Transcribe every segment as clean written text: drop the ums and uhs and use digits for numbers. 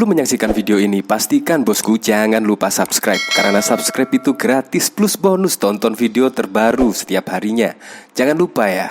Sebelum menyaksikan video ini, pastikan bosku jangan lupa subscribe. Karena subscribe itu gratis plus bonus tonton video terbaru setiap harinya. Jangan lupa ya.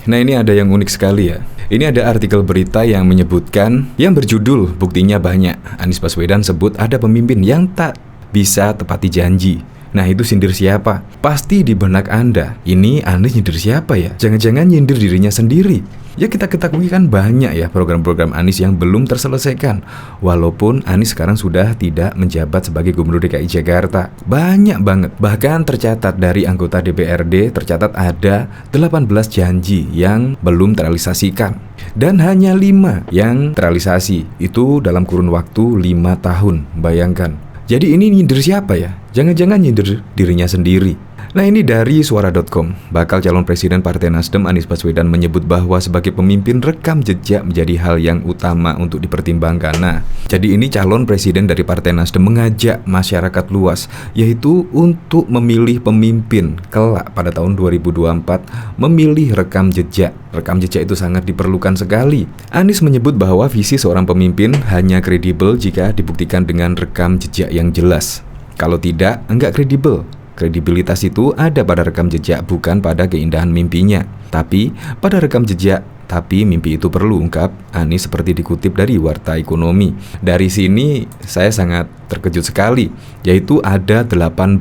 Nah, ini ada yang unik sekali ya. Ini ada artikel berita yang menyebutkan, yang berjudul "Buktinya Banyak, Anies Baswedan sebut ada pemimpin yang tak bisa tepati janji." Nah, itu sindir siapa? Pasti di benak Anda, ini Anies nyindir siapa ya? Jangan-jangan nyindir dirinya sendiri. Ya, kita ketahui kan banyak ya program-program Anies yang belum terselesaikan. Walaupun Anies sekarang sudah tidak menjabat sebagai Gubernur DKI Jakarta. Banyak banget. Bahkan tercatat dari anggota DPRD, tercatat ada 18 janji yang belum terrealisasikan. Dan hanya 5 yang terrealisasi. Itu dalam kurun waktu 5 tahun. Bayangkan. Jadi ini nyindir siapa ya? Jangan-jangan nyindir dirinya sendiri. Nah, ini dari suara.com. Bakal calon presiden Partai Nasdem Anies Baswedan menyebut bahwa sebagai pemimpin rekam jejak menjadi hal yang utama untuk dipertimbangkan. Nah, jadi ini calon presiden dari Partai Nasdem mengajak masyarakat luas, yaitu untuk memilih pemimpin kelak pada tahun 2024, memilih rekam jejak. Rekam jejak itu sangat diperlukan sekali. Anies menyebut bahwa visi seorang pemimpin hanya kredibel jika dibuktikan dengan rekam jejak yang jelas. Kalau tidak, enggak kredibel. Kredibilitas itu ada pada rekam jejak, bukan pada keindahan mimpinya, tapi pada rekam jejak. Tapi mimpi itu perlu, ungkap Anies seperti dikutip dari Warta Ekonomi. Dari sini saya sangat terkejut sekali, yaitu ada 18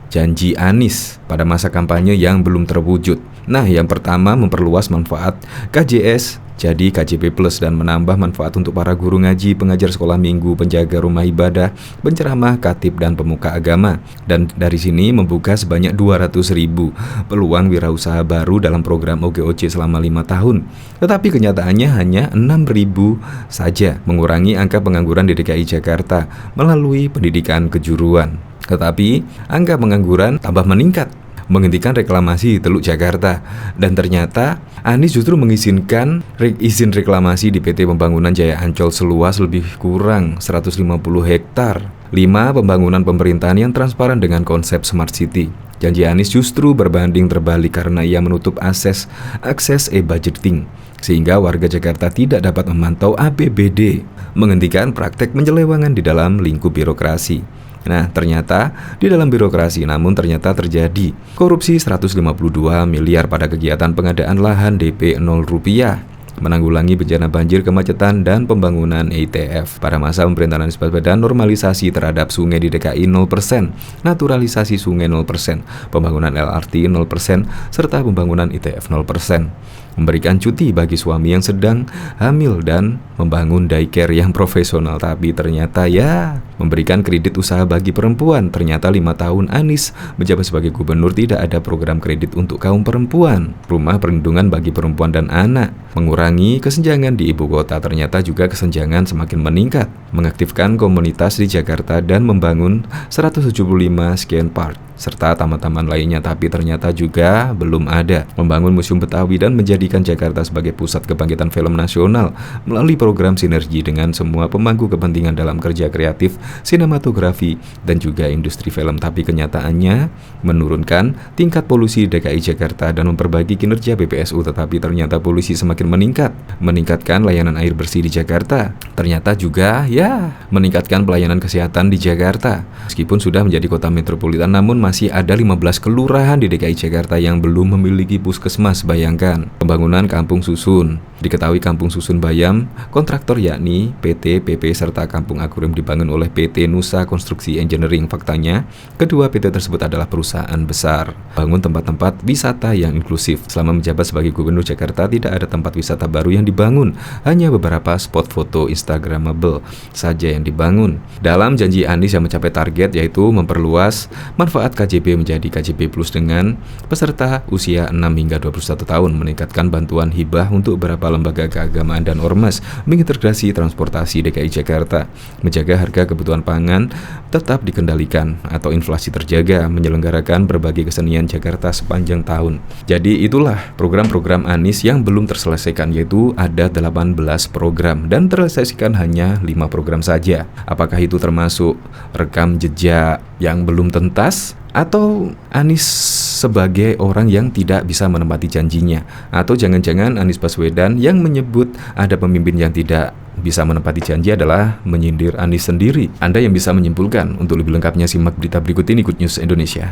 janji Anies pada masa kampanye yang belum terwujud. Nah, yang pertama memperluas manfaat KJS jadi KJP Plus dan menambah manfaat untuk para guru ngaji, pengajar sekolah minggu, penjaga rumah ibadah, penceramah, khatib, dan pemuka agama. Dan dari sini membuka sebanyak 200.000 peluang wirausaha baru dalam program OGOC selama 5 tahun. Tetapi kenyataannya hanya 6.000 saja, mengurangi angka pengangguran di DKI Jakarta melalui pendidikan kejuruan. Tetapi angka pengangguran tambah meningkat, menghentikan reklamasi Teluk Jakarta. Dan ternyata Anies justru mengizinkan izin reklamasi di PT Pembangunan Jaya Ancol seluas lebih kurang 150 hektar. 5. Pembangunan pemerintahan yang transparan dengan konsep Smart City. Janji Anies justru berbanding terbalik karena ia menutup akses e-budgeting, sehingga warga Jakarta tidak dapat memantau APBD, menghentikan praktek penyelewengan di dalam lingkup birokrasi. Nah, ternyata di dalam birokrasi namun ternyata terjadi korupsi 152 miliar pada kegiatan pengadaan lahan DP 0 rupiah, menanggulangi bencana banjir, kemacetan, dan pembangunan ITF. Pada masa pemerintahan Anies Baswedan, normalisasi terhadap sungai di DKI 0%, naturalisasi sungai 0%, pembangunan LRT 0%, serta pembangunan ITF 0%. Memberikan cuti bagi suami yang sedang hamil dan membangun daycare yang profesional. Tapi ternyata ya, memberikan kredit usaha bagi perempuan. Ternyata 5 tahun Anies menjabat sebagai gubernur tidak ada program kredit untuk kaum perempuan, rumah perlindungan bagi perempuan dan anak, mengurangi kesenjangan di ibu kota. Ternyata juga kesenjangan semakin meningkat, mengaktifkan komunitas di Jakarta dan membangun 175 skate park serta taman-taman lainnya. Tapi ternyata juga belum ada membangun museum Betawi dan menjadikan Jakarta sebagai pusat kebangkitan film nasional melalui program sinergi dengan semua pemangku kepentingan dalam kerja kreatif, sinematografi, dan juga industri film. Tapi kenyataannya menurunkan tingkat polusi di DKI Jakarta dan memperbaiki kinerja BPSU. Tetapi ternyata polusi semakin meningkat, meningkatkan layanan air bersih di Jakarta. Ternyata juga ya meningkatkan pelayanan kesehatan di Jakarta. Meskipun sudah menjadi kota metropolitan, namun masih ada 15 kelurahan di DKI Jakarta yang belum memiliki puskesmas. Bayangkan. Pembangunan kampung susun. Diketahui kampung susun Bayam, kontraktor yakni PT PP serta kampung akuarium dibangun oleh PT Nusa Konstruksi Engineering. Faktanya, kedua PT tersebut adalah perusahaan besar. Bangun tempat-tempat wisata yang inklusif. Selama menjabat sebagai Gubernur Jakarta, tidak ada tempat wisata baru yang dibangun. Hanya beberapa spot foto Instagramable saja yang dibangun. Dalam janji Anies yang mencapai target, yaitu memperluas manfaat KJP menjadi KJP Plus dengan peserta usia 6 hingga 21 tahun, meningkatkan bantuan hibah untuk beberapa lembaga keagamaan dan ormas, mengintegrasi transportasi DKI Jakarta, menjaga harga kebutuhan pangan tetap dikendalikan atau inflasi terjaga, menyelenggarakan berbagai kesenian Jakarta sepanjang tahun. Jadi itulah program-program Anies yang belum terselesaikan, yaitu ada 18 program dan terselesaikan hanya 5 program saja. Apakah itu termasuk rekam jejak yang belum tuntas? Atau Anies sebagai orang yang tidak bisa menepati janjinya? Atau jangan-jangan Anies Baswedan yang menyebut ada pemimpin yang tidak bisa menepati janji adalah menyindir Anies sendiri. Anda yang bisa menyimpulkan. Untuk lebih lengkapnya simak berita berikut ini, Good News Indonesia.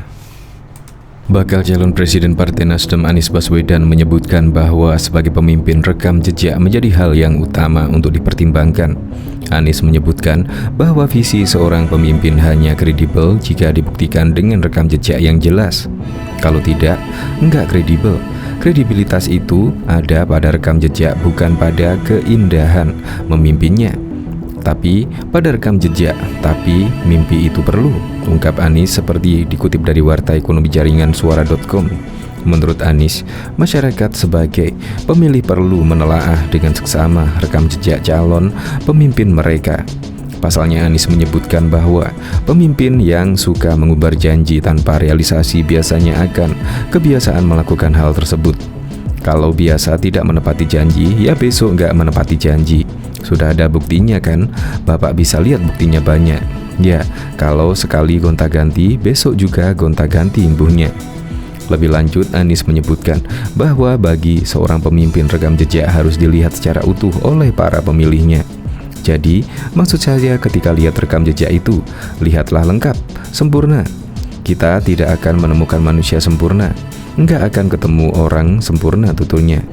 Bakal calon Presiden Partai Nasdem Anies Baswedan menyebutkan bahwa sebagai pemimpin rekam jejak menjadi hal yang utama untuk dipertimbangkan. Anies menyebutkan bahwa visi seorang pemimpin hanya kredibel jika dibuktikan dengan rekam jejak yang jelas. Kalau tidak, enggak kredibel. Kredibilitas itu ada pada rekam jejak, bukan pada keindahan memimpinnya, tapi pada rekam jejak. Tapi mimpi itu perlu, ungkap Anies seperti dikutip dari warta ekonomi jaringan suara.com. Menurut Anies, masyarakat sebagai pemilih perlu menelaah dengan seksama rekam jejak calon pemimpin mereka. Pasalnya, Anies menyebutkan bahwa pemimpin yang suka mengumbar janji tanpa realisasi biasanya akan kebiasaan melakukan hal tersebut. Kalau biasa tidak menepati janji, ya besok nggak menepati janji. Sudah ada buktinya kan? Bapak bisa lihat buktinya banyak. Ya, kalau sekali gonta-ganti, besok juga gonta-ganti imbuhnya. Lebih lanjut, Anies menyebutkan bahwa bagi seorang pemimpin rekam jejak harus dilihat secara utuh oleh para pemilihnya. Jadi, maksud saya ketika lihat rekam jejak itu, lihatlah lengkap, sempurna. Kita tidak akan menemukan manusia sempurna, nggak akan ketemu orang sempurna tuturnya.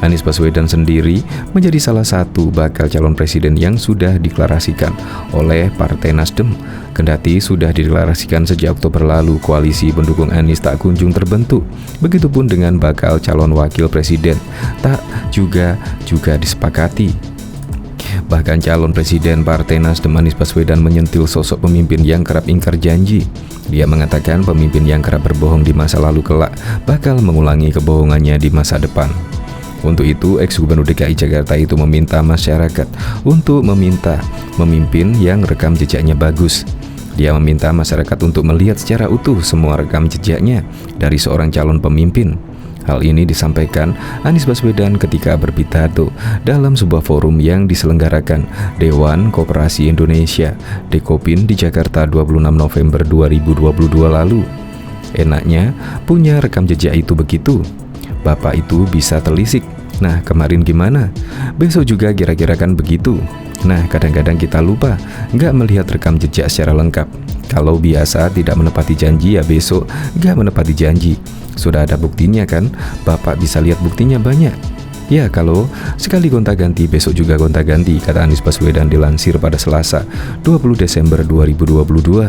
Anies Baswedan sendiri menjadi salah satu bakal calon presiden yang sudah dideklarasikan oleh Partai Nasdem. Kendati sudah dideklarasikan sejak Oktober lalu, koalisi pendukung Anies tak kunjung terbentuk. Begitupun dengan bakal calon wakil presiden, tak juga disepakati. Bahkan calon presiden Partai Nasdem Anies Baswedan menyentil sosok pemimpin yang kerap ingkar janji. Dia mengatakan pemimpin yang kerap berbohong di masa lalu kelak bakal mengulangi kebohongannya di masa depan. Untuk itu, ex-gubernur DKI Jakarta itu meminta masyarakat untuk meminta pemimpin yang rekam jejaknya bagus. Dia meminta masyarakat untuk melihat secara utuh semua rekam jejaknya dari seorang calon pemimpin. Hal ini disampaikan Anies Baswedan ketika berpidato dalam sebuah forum yang diselenggarakan Dewan Koperasi Indonesia Dekopin di Jakarta 26 November 2022 lalu. Enaknya punya rekam jejak itu begitu. Bapak itu bisa telisik. Nah, kemarin gimana? Besok juga kira-kira kan begitu. Nah, kadang-kadang kita lupa nggak melihat rekam jejak secara lengkap. Kalau biasa tidak menepati janji, ya besok nggak menepati janji. Sudah ada buktinya kan? Bapak bisa lihat buktinya banyak. Ya, kalau sekali gonta-ganti, besok juga gonta-ganti, kata Anies Baswedan dilansir pada Selasa 20 Desember 2022.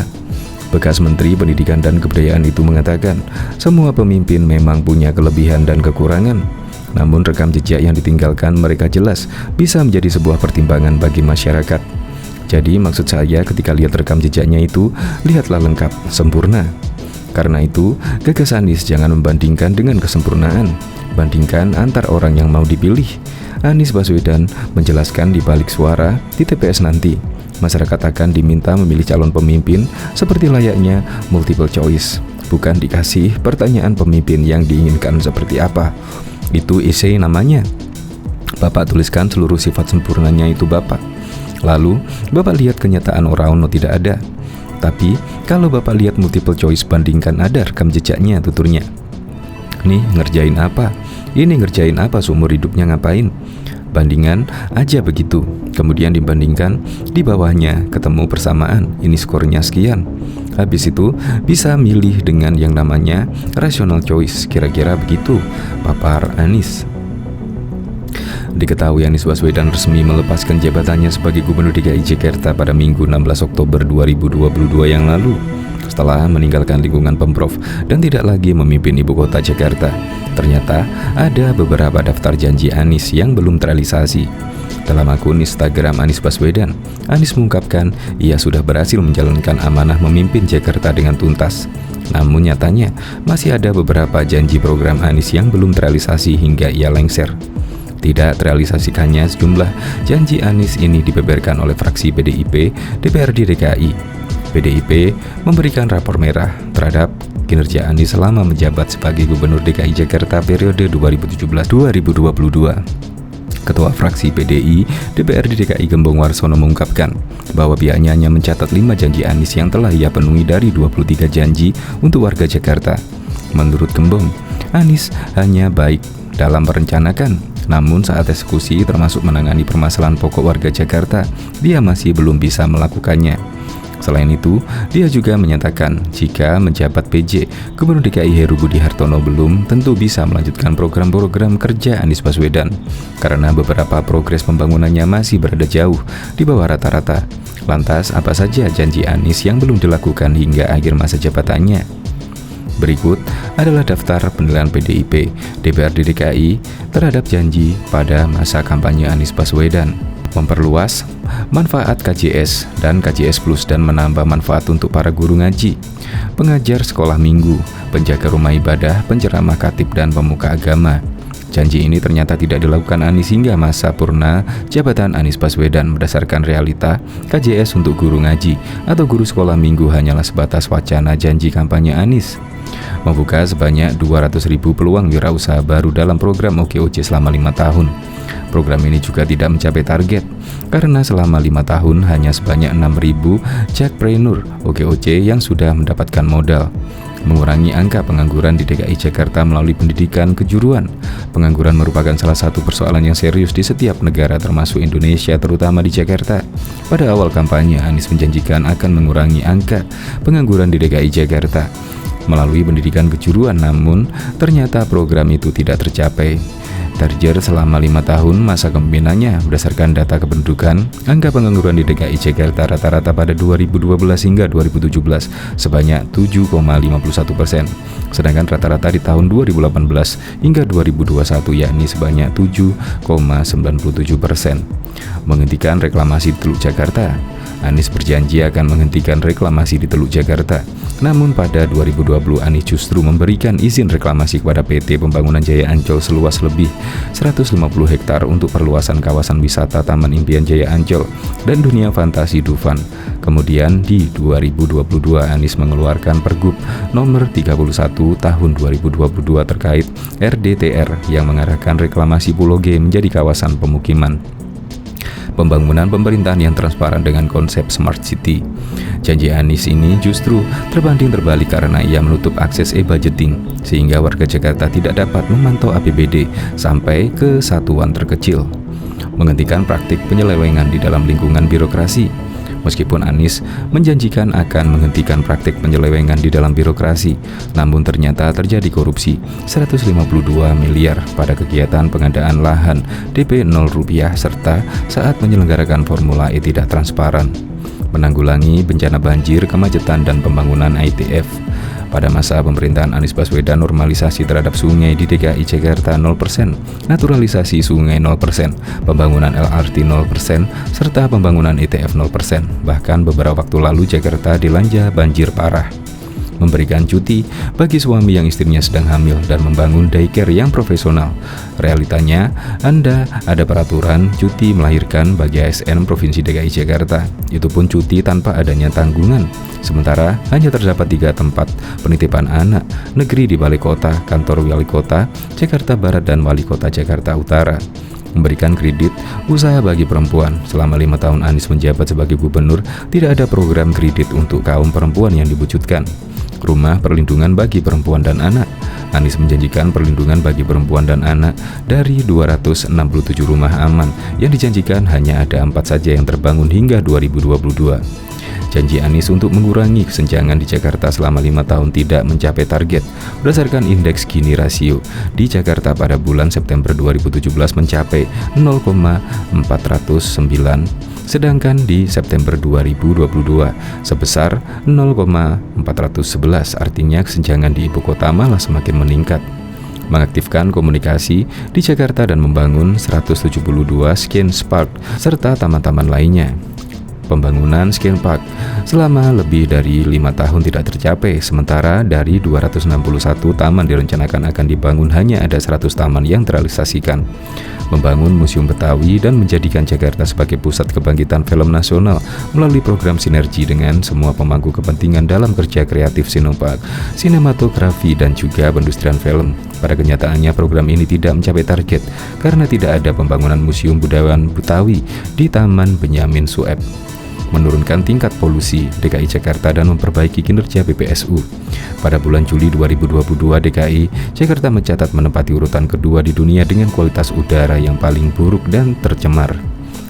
Bekas Menteri Pendidikan dan Kebudayaan itu mengatakan, semua pemimpin memang punya kelebihan dan kekurangan. Namun rekam jejak yang ditinggalkan mereka jelas bisa menjadi sebuah pertimbangan bagi masyarakat. Jadi maksud saya ketika lihat rekam jejaknya itu, lihatlah lengkap, sempurna. Karena itu, gagas Anies jangan membandingkan dengan kesempurnaan, bandingkan antar orang yang mau dipilih. Anies Baswedan menjelaskan di balik suara di TPS nanti, masyarakat akan diminta memilih calon pemimpin seperti layaknya multiple choice, bukan dikasih pertanyaan pemimpin yang diinginkan seperti apa. Itu essay namanya. Bapak tuliskan seluruh sifat sempurnanya itu Bapak. Lalu, Bapak lihat kenyataan orang tidak ada. Tapi, kalau Bapak lihat multiple choice bandingkan ada rekam jejaknya tuturnya. Nih ngerjain apa? Ini ngerjain apa seumur hidupnya ngapain? Bandingan aja begitu. Kemudian dibandingkan di bawahnya ketemu persamaan. Ini skornya sekian. Habis itu bisa milih dengan yang namanya rational choice. Kira-kira begitu papar Anies. Diketahui Anies Baswedan resmi melepaskan jabatannya sebagai Gubernur DKI Jakarta pada Minggu 16 Oktober 2022 yang lalu. Setelah meninggalkan lingkungan Pemprov dan tidak lagi memimpin ibu kota Jakarta, ternyata ada beberapa daftar janji Anies yang belum terrealisasi. Dalam akun Instagram Anies Baswedan, Anies mengungkapkan ia sudah berhasil menjalankan amanah memimpin Jakarta dengan tuntas. Namun nyatanya masih ada beberapa janji program Anies yang belum terrealisasi hingga ia lengser. Tidak terrealisasikannya sejumlah janji Anies ini dibeberkan oleh fraksi PDIP DPRD DKI. PDIP memberikan rapor merah terhadap kinerja Anies selama menjabat sebagai Gubernur DKI Jakarta periode 2017-2022. Ketua fraksi PDI DPRD DKI Gembong Warsono mengungkapkan bahwa pihaknya hanya mencatat 5 janji Anies yang telah ia penuhi dari 23 janji untuk warga Jakarta. Menurut Gembong, Anies hanya baik dalam merencanakan, Namun saat eksekusi termasuk menangani permasalahan pokok warga Jakarta, dia masih belum bisa melakukannya. Selain itu, dia juga menyatakan jika menjabat PJ, Gubernur DKI Heru Budi Hartono belum tentu bisa melanjutkan program-program kerja Anies Baswedan karena beberapa progres pembangunannya masih berada jauh di bawah rata-rata. Lantas, apa saja janji Anies yang belum dilakukan hingga akhir masa jabatannya? Berikut adalah daftar penilaian PDIP DPRD DKI terhadap janji pada masa kampanye Anies Baswedan. Memperluas manfaat KJS dan KJS Plus dan menambah manfaat untuk para guru ngaji, pengajar sekolah minggu, penjaga rumah ibadah, penceramah khatib dan pemuka agama. Janji ini ternyata tidak dilakukan Anies hingga masa purna jabatan Anies Baswedan. Berdasarkan realita, KJS untuk guru ngaji atau guru sekolah minggu hanyalah sebatas wacana janji kampanye Anies. Membuka sebanyak 200.000 peluang wirausaha baru dalam program OKOC selama 5 tahun. Program ini juga tidak mencapai target, karena selama 5 tahun hanya sebanyak 6.000 jakpreneur OKOC yang sudah mendapatkan modal. Mengurangi angka pengangguran di DKI Jakarta melalui pendidikan kejuruan. Pengangguran merupakan salah satu persoalan yang serius di setiap negara termasuk Indonesia, terutama di Jakarta. Pada awal kampanye, Anies menjanjikan akan mengurangi angka pengangguran di DKI Jakarta melalui pendidikan kejuruan, namun ternyata program itu tidak tercapai. Target selama 5 tahun masa kepemimpinannya berdasarkan data kependudukan, angka pengangguran di DKI Jakarta rata-rata pada 2012 hingga 2017 sebanyak 7,51%, sedangkan rata-rata di tahun 2018 hingga 2021 yakni sebanyak 7,97%. Menghentikan reklamasi di Teluk Jakarta. Anies berjanji akan menghentikan reklamasi di Teluk Jakarta. Namun pada 2020 Anies justru memberikan izin reklamasi kepada PT Pembangunan Jaya Ancol seluas lebih 150 hektar untuk perluasan kawasan wisata Taman Impian Jaya Ancol dan Dunia Fantasi Dufan. Kemudian di 2022 Anies mengeluarkan Pergub nomor 31 tahun 2022 terkait RDTR yang mengarahkan reklamasi Pulau G menjadi kawasan pemukiman. Pembangunan pemerintahan yang transparan dengan konsep Smart City. Janji Anies ini justru terbanding terbalik karena ia menutup akses e-budgeting sehingga warga Jakarta tidak dapat memantau APBD sampai ke satuan terkecil. Menghentikan praktik penyelewengan di dalam lingkungan birokrasi. Meskipun Anies menjanjikan akan menghentikan praktik penyelewengan di dalam birokrasi, namun ternyata terjadi korupsi 152 miliar pada kegiatan pengadaan lahan DP 0 rupiah serta saat menyelenggarakan Formula E tidak transparan. Menanggulangi bencana banjir, kemacetan, dan pembangunan ITF. Pada masa pemerintahan Anies Baswedan, normalisasi terhadap sungai di DKI Jakarta 0%, naturalisasi sungai 0%, pembangunan LRT 0%, serta pembangunan ITF 0%. Bahkan beberapa waktu lalu Jakarta dilanda banjir parah. Memberikan cuti bagi suami yang istrinya sedang hamil dan membangun daycare yang profesional. Realitanya, Anda ada peraturan cuti melahirkan bagi ASN Provinsi DKI Jakarta. Itu pun cuti tanpa adanya tanggungan. Sementara hanya terdapat 3 tempat penitipan anak negeri di Balai Kota, Kantor Wali Kota Jakarta Barat, dan Wali Kota Jakarta Utara. Memberikan kredit usaha bagi perempuan. Selama 5 tahun Anies menjabat sebagai gubernur, tidak ada program kredit untuk kaum perempuan yang diwujudkan. Rumah perlindungan bagi perempuan dan anak. Anies menjanjikan perlindungan bagi perempuan dan anak dari 267 rumah aman yang dijanjikan hanya ada 4 saja yang terbangun hingga 2022. Janji Anies untuk mengurangi kesenjangan di Jakarta selama 5 tahun tidak mencapai target. Berdasarkan indeks Gini rasio di Jakarta pada bulan September 2017 mencapai 0,409, sedangkan di September 2022 sebesar 0,411. Artinya kesenjangan di ibu kota malah semakin meningkat. Mengaktifkan komunikasi di Jakarta dan membangun 172 skate park serta taman-taman lainnya. Pembangunan skate park selama lebih dari 5 tahun tidak tercapai, sementara dari 261 taman direncanakan akan dibangun hanya ada 100 taman yang terrealisasikan. Membangun Museum Betawi dan menjadikan Jakarta sebagai pusat kebangkitan film nasional melalui program sinergi dengan semua pemangku kepentingan dalam kerja kreatif sinopark, sinematografi, dan juga pendustrian film. Pada kenyataannya program ini tidak mencapai target karena tidak ada pembangunan Museum Budaya Betawi di Taman Benyamin Sueb. menurunkan tingkat polusi DKI Jakarta dan memperbaiki kinerja BPSU. Pada bulan Juli 2022, DKI Jakarta mencatat menempati urutan kedua di dunia dengan kualitas udara yang paling buruk dan tercemar.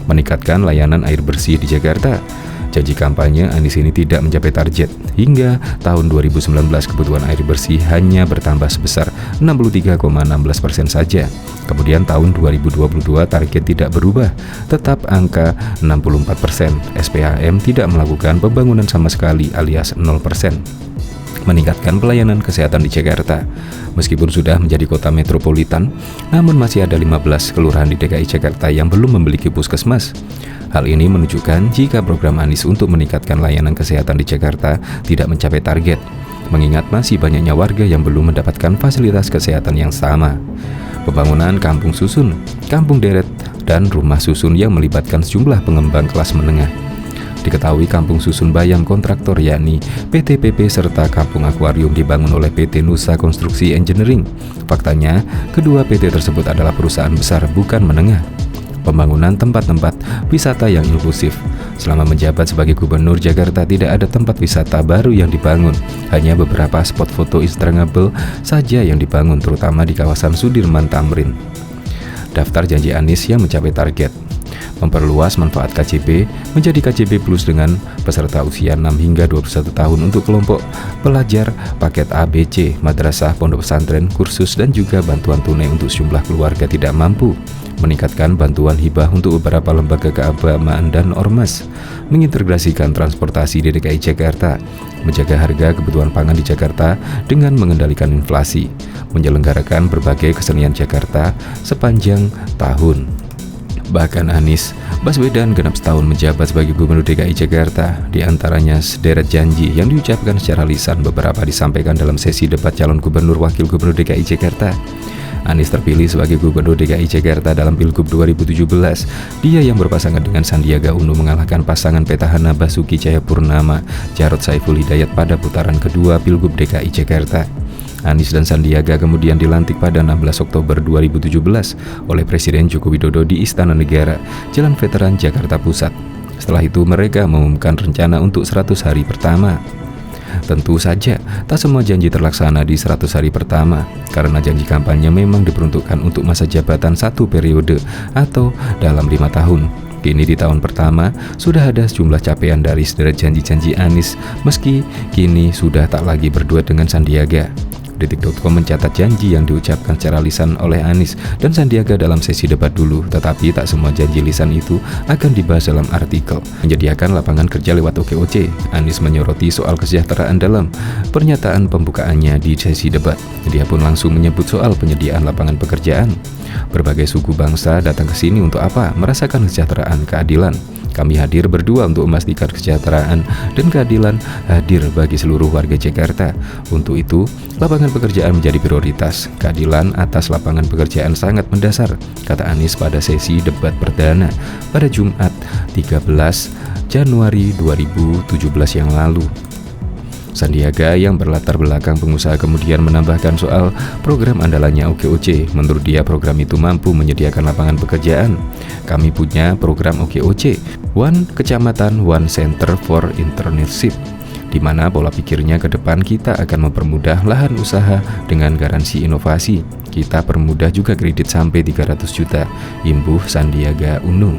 Meningkatkan layanan air bersih di Jakarta. Janji kampanye Anies ini tidak mencapai target. Hingga tahun 2019 kebutuhan air bersih hanya bertambah sebesar 63,16% saja. Kemudian tahun 2022 target tidak berubah, tetap angka 64%. SPAM tidak melakukan pembangunan sama sekali alias 0%. Meningkatkan pelayanan kesehatan di Jakarta. Meskipun sudah menjadi kota metropolitan, namun masih ada 15 kelurahan di DKI Jakarta yang belum memiliki puskesmas. Hal ini menunjukkan jika program Anies untuk meningkatkan layanan kesehatan di Jakarta tidak mencapai target, mengingat masih banyaknya warga yang belum mendapatkan fasilitas kesehatan yang sama. Pembangunan kampung susun, kampung deret, dan rumah susun yang melibatkan sejumlah pengembang kelas menengah. Diketahui kampung susun Bayam kontraktor yakni PT PP serta kampung akuarium dibangun oleh PT Nusa Konstruksi Engineering. Faktanya, kedua PT tersebut adalah perusahaan besar bukan menengah. Pembangunan tempat-tempat wisata yang inklusif. Selama menjabat sebagai Gubernur Jakarta tidak ada tempat wisata baru yang dibangun. Hanya beberapa spot foto Instagramable saja yang dibangun, terutama di kawasan Sudirman Tamrin. Daftar janji Anies yang mencapai target. Memperluas manfaat KJP menjadi KJP Plus dengan peserta usia 6 hingga 21 tahun untuk kelompok pelajar paket ABC, madrasah, pondok pesantren, kursus, dan juga bantuan tunai untuk sejumlah keluarga tidak mampu. Meningkatkan bantuan hibah untuk beberapa lembaga keagamaan dan ormas, mengintegrasikan transportasi di DKI Jakarta, menjaga harga kebutuhan pangan di Jakarta dengan mengendalikan inflasi, menyelenggarakan berbagai kesenian Jakarta sepanjang tahun. Bahkan Anies Baswedan genap setahun menjabat sebagai Gubernur DKI Jakarta, di antaranya sederet janji yang diucapkan secara lisan, beberapa disampaikan dalam sesi debat calon Gubernur Wakil Gubernur DKI Jakarta. Anies terpilih sebagai Gubernur DKI Jakarta dalam Pilgub 2017. Dia yang berpasangan dengan Sandiaga Uno mengalahkan pasangan petahana Basuki Cahayapurnama, Jarod Saiful Hidayat pada putaran kedua Pilgub DKI Jakarta. Anies dan Sandiaga kemudian dilantik pada 16 Oktober 2017 oleh Presiden Joko Widodo di Istana Negara, Jalan Veteran Jakarta Pusat. Setelah itu mereka mengumumkan rencana untuk 100 hari pertama. Tentu saja, tak semua janji terlaksana di 100 hari pertama, karena janji kampanye memang diperuntukkan untuk masa jabatan satu periode atau dalam 5 tahun. Kini di tahun pertama, sudah ada sejumlah capaian dari sederet janji-janji Anies, meski kini sudah tak lagi berduet dengan Sandiaga. Detik.com mencatat janji yang diucapkan secara lisan oleh Anies dan Sandiaga dalam sesi debat dulu, tetapi tak semua janji lisan itu akan dibahas dalam artikel. Menyediakan lapangan kerja lewat OKOC, Anies menyoroti soal kesejahteraan dalam pernyataan pembukaannya di sesi debat. Dia pun langsung menyebut soal penyediaan lapangan pekerjaan. Berbagai suku bangsa datang ke sini untuk apa? Merasakan kesejahteraan, keadilan. Kami hadir berdua untuk memastikan kesejahteraan dan keadilan hadir bagi seluruh warga Jakarta. Untuk itu, lapangan pekerjaan menjadi prioritas. Keadilan atas lapangan pekerjaan sangat mendasar, kata Anies pada sesi debat perdana pada Jumat 13 Januari 2017 yang lalu. Sandiaga yang berlatar belakang pengusaha kemudian menambahkan soal program andalannya OKOC. Menurut dia program itu mampu menyediakan lapangan pekerjaan. Kami punya program OKOC, One Kecamatan One Center for Entrepreneurship, di mana pola pikirnya ke depan kita akan mempermudah lahan usaha dengan garansi inovasi. Kita permudah juga kredit sampai 300 juta, imbuh Sandiaga Uno.